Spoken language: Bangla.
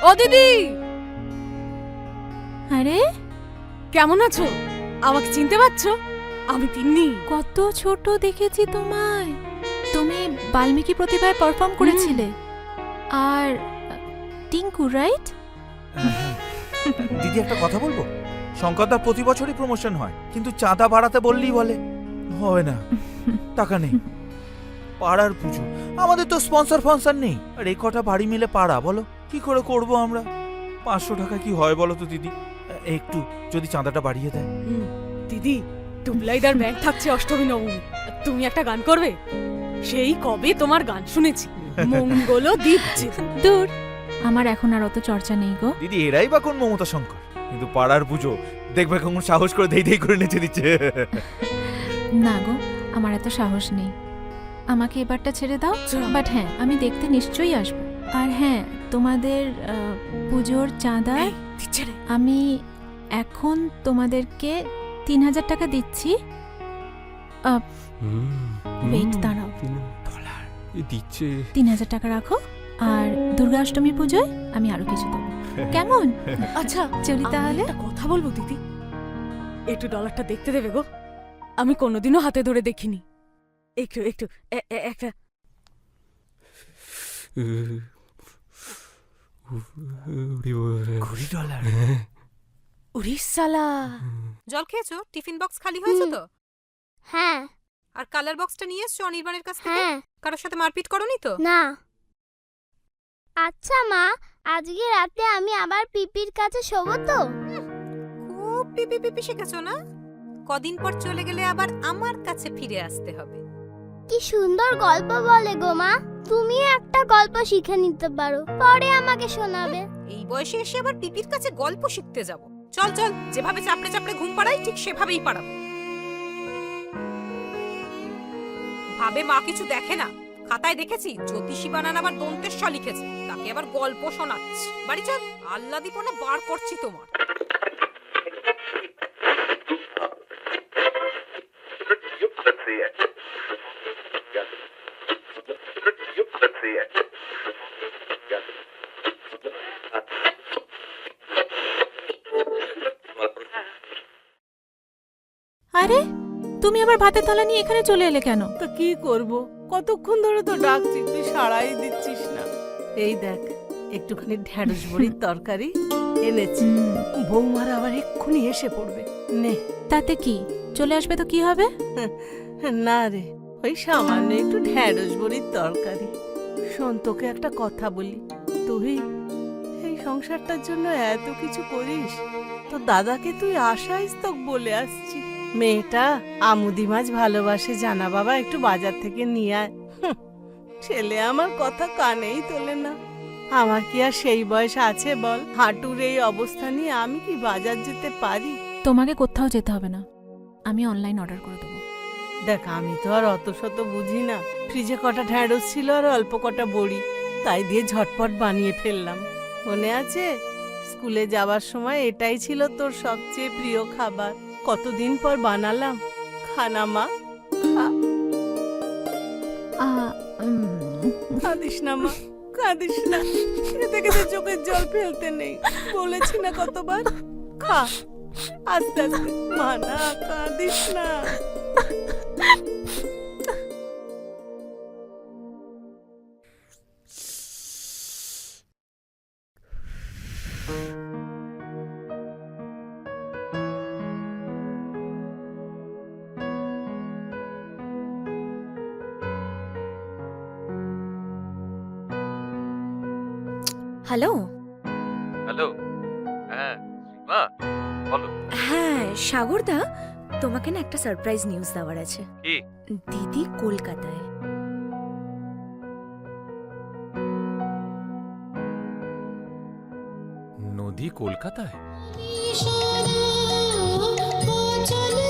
ও দিদি, আরে কেমন আছো? আমাকে চিনতে পারছো? আমি তিন্নি। কত ছোট দেখেছি তোমায়। তুমি বাল্মীকি প্রতিভায় পারফর্ম করেছিলে। আর টিঙ্কু, রাইট? দিদি একটা কথা বলবো, শঙ্করদার প্রতি বছরই প্রমোশন হয়, কিন্তু চাঁদা বাড়াতে বললেই বলে হবে না, টাকা নেই। পাড়ার পুজো, আমাদের তো স্পন্সর ফন্সর নেই, আর এই কটা বাড়ি মিলে পাড়া, বলো কি করে করব আমরা? 500 টাকা কি হয় বলো তো দিদি? একটু যদি চাঁদাটা বাড়িয়ে দেয়। দিদি, টুবলাইদার ব্যান্ড থাকছে অষ্টমী নবমী, তুমি একটা গান করবে? সেই কবে তোমার গান শুনেছি, মঙ্গল দিচ্ছে। দূর, আমার এখন আর অত চর্চা নেই গো। দিদি এরাই বা কোন মমতা শঙ্কর, কিন্তু পাড়ার পুজো দেখবে কেমন সাহস করে দেই দেই করে নেচে দিচ্ছে। না গো, আমার এত সাহস নেই, আমাকে এবারটা ছেড়ে দাও। বাট হ্যাঁ, আমি দেখতে নিশ্চয়ই আসবো। আর হ্যাঁ, তোমাদের পুজোর চাঁদা দিচ্ছে রে। আমি এখন তোমাদেরকে 3000 টাকা দিচ্ছি। ওয়েট, দাঁড়াও। দিচ্ছে 3000 টাকা রাখো, আর দুর্গা অষ্টমী পুজোয় আমি আরো কিছু দেবো, কেমন? আচ্ছা চলি আমি তাহলে। একটা কথা বলবো দিদি, একটু ডলারটা দেখতে দেবে গো? আমি কোনোদিনও হাতে ধরে দেখিনি। একটু একটু একটা। $20 উড়িষ্যালা। জল খেয়েছো? টিফিন বক্স খালি হয়েছে তো? হ্যাঁ। আর কালার বক্সটা নিয়ে এসছো অনির্বাণের কাছ থেকে? হ্যাঁ। কারোর সাথে মারপিট করোনি তো? না। আচ্ছা মা, আজকে রাতে আমি আবার পিপির কাছে শোবো তো? খুব পিপি পিপি শিখেছো না? কদিন পর চলে গেলে আবার আমার কাছে ফিরে আসতে হবে। কি সুন্দর গল্প বলে গো মা। তুমিও একটা গল্প শিখে নিতে পারো, পরে আমাকে শোনাবে। এই বয়সে এসে আবার পিপির কাছে গল্প শিখতে যাব? চল চল, যেভাবে চাপড়ে চাপড়ে ঘুম পাড়াই ঠিক সেভাবেই পাড়াবো। ভাবে মা কিছু দেখে না। খাতায় দেখেছি জ্যোতিষী বানান আবার দন্তের স লিখেছে, তাকে আবার গল্প শোনাচ্ছি। বাড়ি চল, আল্লাদিপনা বার করছি তোমার। আরে, তুমি আবার ভাতের থালা নিয়ে এখানে চলে এলে কেন? তো কি করব, কতক্ষণ ধরে তো ডাকছি, তুই সাড়াই দিচ্ছিস না। এই দেখ, একটুখানি ঢ্যাঁড়স বড়ির তরকারি এনেছি, বৌমার আবার এক্ষুনি এসে পড়বে। নে। তাতে কি, চলে আসবে তো কি হবে? না রে, ওই সামান্য একটু ঢ্যাঁড়স বড়ির তরকারি। শোন, তোকে একটা কথা বলি, তুই এই সংসারটার জন্য এত কিছু করিস, তো দাদাকে তুই আশাইস তো বলে আসছি। মেয়েটা আমুদি মাছ ভালোবাসে জানা বাবা, একটু বাজার থেকে নিয়ে আয়। ছেলে আমার কথা কানেই তোলে না। আমার কি আর সেই বয়স আছে বল? হাঁটুর এই অবস্থা নিয়ে আমি কি বাজার যেতে পারি? তোমাকে কোথাও যেতে হবে না, আমি অনলাইন অর্ডার করে দেবো। দেখ, আমি তো আর অত শত বুঝি না। ফ্রিজে কটা ঢ্যাঁড়স ছিল আর অল্প কটা বড়ি, তাই দিয়ে ঝটপট বানিয়ে ফেললাম। মনে আছে স্কুলে যাওয়ার সময় এটাই ছিল তোর সবচেয়ে প্রিয় খাবার। কতদিন পর বানালাম, খানা মা, খা। কাঁদিস না মা, কাঁদিস না। খেতে খেতে চোখের জল ফেলতে নেই, বলেছি না কতবার। খা আস্তে আস্তে, মা না, কাঁদিস না। হ্যালো। হ্যালো। হ্যাঁ মা, বলো। হ্যাঁ সাগরদা, তোমাকে না একটা সারপ্রাইজ নিউজ দেওয়ার আছে। কি? দিদি কলকাতায়। নদী কলকাতায়? চলো